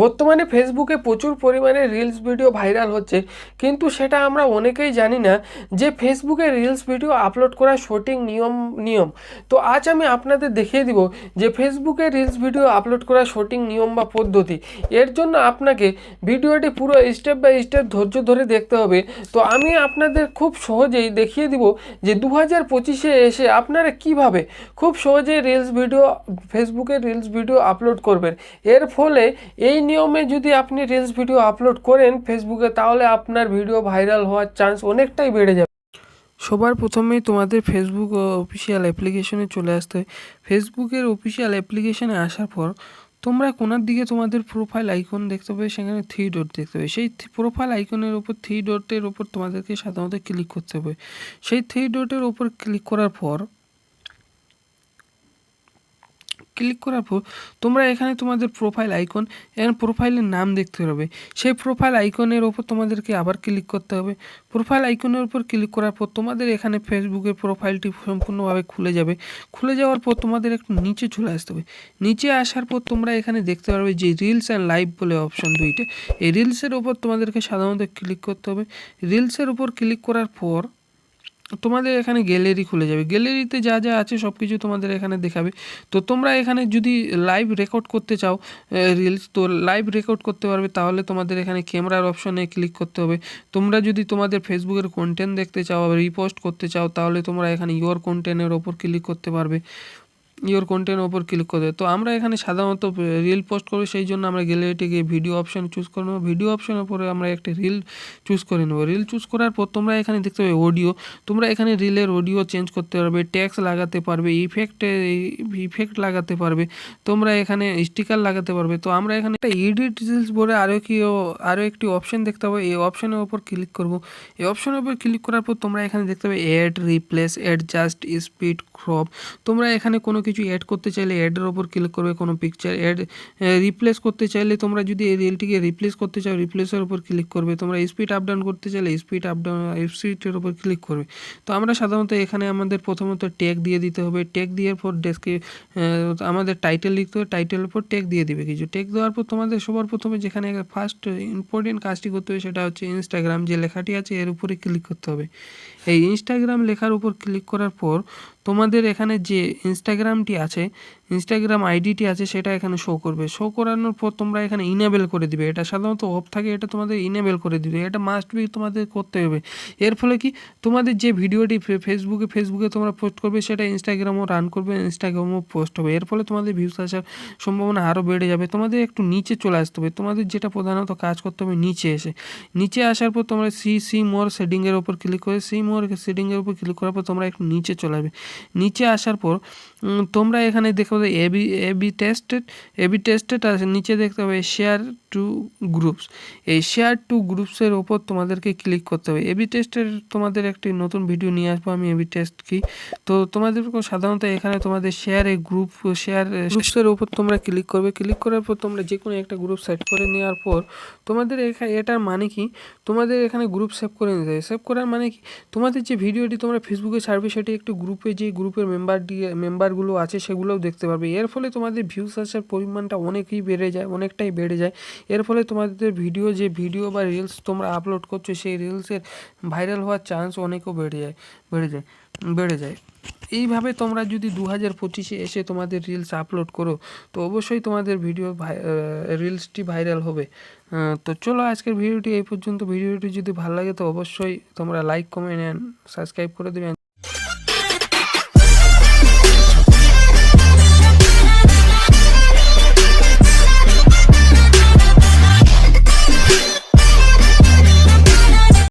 বর্তমানে ফেসবুকে প্রচুর পরিমাণে রিলস ভিডিও ভাইরাল হচ্ছে, কিন্তু সেটা আমরা অনেকেই জানি না যে ফেসবুকে রিলস ভিডিও আপলোড করার সঠিক নিয়ম। তো আজ আমি আপনাদের দেখিয়ে দিব যে ফেসবুকে রিলস ভিডিও আপলোড করার সঠিক নিয়ম বা পদ্ধতি। এর জন্য আপনাকে ভিডিওটি পুরো স্টেপ বাই স্টেপ ধৈর্য ধরে দেখতে হবে। তো আমি আপনাদের খুব সহজেই দেখিয়ে দিব যে 2025-এ এসে আপনারা কিভাবে খুব সহজেই রিলস ভিডিও ফেসবুকে রিলস ভিডিও আপলোড করবেন। এর ফলে এই নিয়মে যদি আপনি রিলস ভিডিও আপলোড করেন ফেসবুকে, তাহলে আপনার ভিডিও ভাইরাল হওয়ার চান্স অনেকটাই বেড়ে যাবে। সবার প্রথমেই তোমাদের ফেসবুক অফিসিয়াল অ্যাপ্লিকেশনে চলে আসতে হয়। ফেসবুকের অফিসিয়াল অ্যাপ্লিকেশনে আসার পর তোমরা কোনার দিকে তোমাদের প্রোফাইল আইকন দেখতে পাবে, সেখানে 3 ডট দেখতে পাবে। সেই প্রোফাইল আইকনের উপর 3 ডটের উপর তোমাদেরকে সাধারণত ক্লিক করতে হবে। সেই 3 ডটের উপর ক্লিক করার পর তোমরা এখানে তোমাদের প্রোফাইল আইকন এবং প্রোফাইলের নাম দেখতে হবে। সেই প্রোফাইল আইকনের ওপর তোমাদেরকে আবার ক্লিক করতে হবে। প্রোফাইল আইকনের উপর ক্লিক করার পর তোমাদের এখানে ফেসবুকের প্রোফাইলটি সম্পূর্ণভাবে খুলে যাবে। খুলে যাওয়ার পর তোমাদের একটু নিচে চলে আসতে হবে। নিচে আসার পর তোমরা এখানে দেখতে পারবে যে রিলস অ্যান্ড লাইভ বলে অপশন দুইটা। এই রিলসের ওপর তোমাদেরকে সাধারণত ক্লিক করতে হবে। রিলসের উপর ক্লিক করার পর তোমাদের এখানে গ্যালারি খুলে যাবে। গ্যালারিতে যা যা আছে সব কিছু তোমাদের এখানে দেখাবে। তো তোমরা এখানে যদি লাইভ রেকর্ড করতে চাও রিলস, তো লাইভ রেকর্ড করতে পারবে। তাহলে তোমাদের এখানে ক্যামেরার অপশনে ক্লিক করতে হবে। তোমরা যদি তোমাদের ফেসবুকের কন্টেন্ট দেখতে চাও, রিপোস্ট করতে চাও, তাহলে তোমরা এখানে ইওর কন্টেন্টের ওপর ক্লিক করতে পারবে। ইওর কন্টেন্টের ওপর ক্লিক করে। তো আমরা এখানে সাধারণত রিল পোস্ট করবো, সেই জন্য আমরা গ্যালারিতে গিয়ে ভিডিও অপশান চুজ করে নেবো। ভিডিও অপশানের পরে আমরা একটা রিল চুজ করে নেবো। রিল চুজ করার পর তোমরা এখানে দেখতে পাবে অডিও। তোমরা এখানে রিলের অডিও চেঞ্জ করতে পারবে, ট্যাক্স লাগাতে পারবে, ইফেক্ট লাগাতে পারবে, তোমরা এখানে স্টিকার লাগাতে পারবে। তো আমরা এখানে একটা এডিট রিলস বলে আরও একটি অপশান দেখতে পাবো। এই অপশানের ওপর ক্লিক করব। এই অপশানের উপর ক্লিক করার পর তোমরা এখানে দেখতে পাবে add, replace, adjust, speed, crop. তোমরা এখানে কোনো কিছু অ্যাড করতে চাইলে অ্যাডের ওপর ক্লিক করবে। কোনো পিকচার রিপ্লেস করতে চাইলে তোমরা যদি এই রিলটিকে রিপ্লেস করতে চাও রিপ্লেসের উপর ক্লিক করবে। তোমরা স্পিড আপ ডাউন করতে চাইলে স্পিডের উপর ক্লিক করবে। তো আমরা সাধারণত এখানে আমাদের প্রথমত ট্যাগ দিয়ে দিতে হবে। ট্যাগ দেওয়ার পর আমাদের টাইটেল লিখতে হবে। টাইটেলের উপর ট্যাগ দিয়ে দিবে কিছু। ট্যাগ দেওয়ার পর তোমাদের সবার প্রথমে যেখানে ফার্স্ট ইম্পর্টেন্ট কাজটি করতে হবে সেটা হচ্ছে ইনস্টাগ্রাম যে লেখাটি আছে এর উপরে ক্লিক করতে হবে। এই ইনস্টাগ্রাম লেখার উপর ক্লিক করার পর তোমাদের এখানে যে ইনস্টাগ্রামটি আছে, ইনস্টাগ্রাম আইডিটি আছে, সেটা এখানে শো করবে। শো করানোর পর তোমরা এখানে ইনেবল করে দিবে। এটা সাধারণত অফ থাকে, এটা তোমাদের ইনেবল করে দিবে। এটা মাস্ট বি তোমাদের করতে হবে। এর ফলে কি তোমাদের যে ভিডিওটি ফেসবুকে তোমরা পোস্ট করবে সেটা ইনস্টাগ্রামও রান করবে, ইনস্টাগ্রামও পোস্ট হবে। এর ফলে তোমাদের ভিউজ আসার সম্ভাবনা আরও বেড়ে যাবে। তোমাদের একটু নিচে চলে আসতে হবে। তোমাদের যেটা প্রধানত কাজ করতে হবে নিচে আসার পর তোমরা সি মোর সেটিংয়ের ওপর ক্লিক করে মোর সেটিংয়ের উপর ক্লিক করার পর তোমরা একটু নিচে চলে আসবে। নিচে আসার পর তোমরা এখানে দেখতে পাবে এবি টেস্টেড আছে। নিচে দেখতে পাবে শেয়ার টু গ্রুপস। এই শেয়ার টু গ্রুপসের ওপর তোমাদেরকে ক্লিক করতে হবে। এবি টেস্টের তোমাদের একটি নতুন ভিডিও নিয়ে আসবো আমি এবি টেস্ট কি। তো তোমাদের সাধারণত এখানে তোমাদের শেয়ার গ্রুপসের ওপর তোমরা ক্লিক করবে। ক্লিক করার পর তোমরা যে কোনো একটা গ্রুপ সেট করে নেওয়ার পর তোমাদের এটার মানে কি, তোমাদের এখানে গ্রুপ সেভ করে নিতে হবে। সেভ করার মানে কি, তোমাদের যে ভিডিওটি তোমরা ফেসবুকে ছাড়বে সেটি একটি গ্রুপে, যে গ্রুপের মেম্বারগুলো আছে সেগুলোও দেখতে পারবে। এর ফলে তোমাদের ভিউস আসার পরিমাণটা অনেকটাই বেড়ে যায়। এর ফলে তোমাদের ভিডিও বা রিলস তোমরা আপলোড করছো সেই রিলসের ভাইরাল হওয়ার চান্স অনেকও বেড়ে যায়। এইভাবে তোমরা যদি 2025-এ এসে তোমাদের রিলস আপলোড করো তো অবশ্যই তোমাদের রিলসটি ভাইরাল হবে। তো চলো আজকের ভিডিওটি এই পর্যন্ত। ভিডিওটি যদি ভালো লাগে তো অবশ্যই তোমরা লাইক, কমেন্ট অ্যান্ড সাবস্ক্রাইব করে দেবে।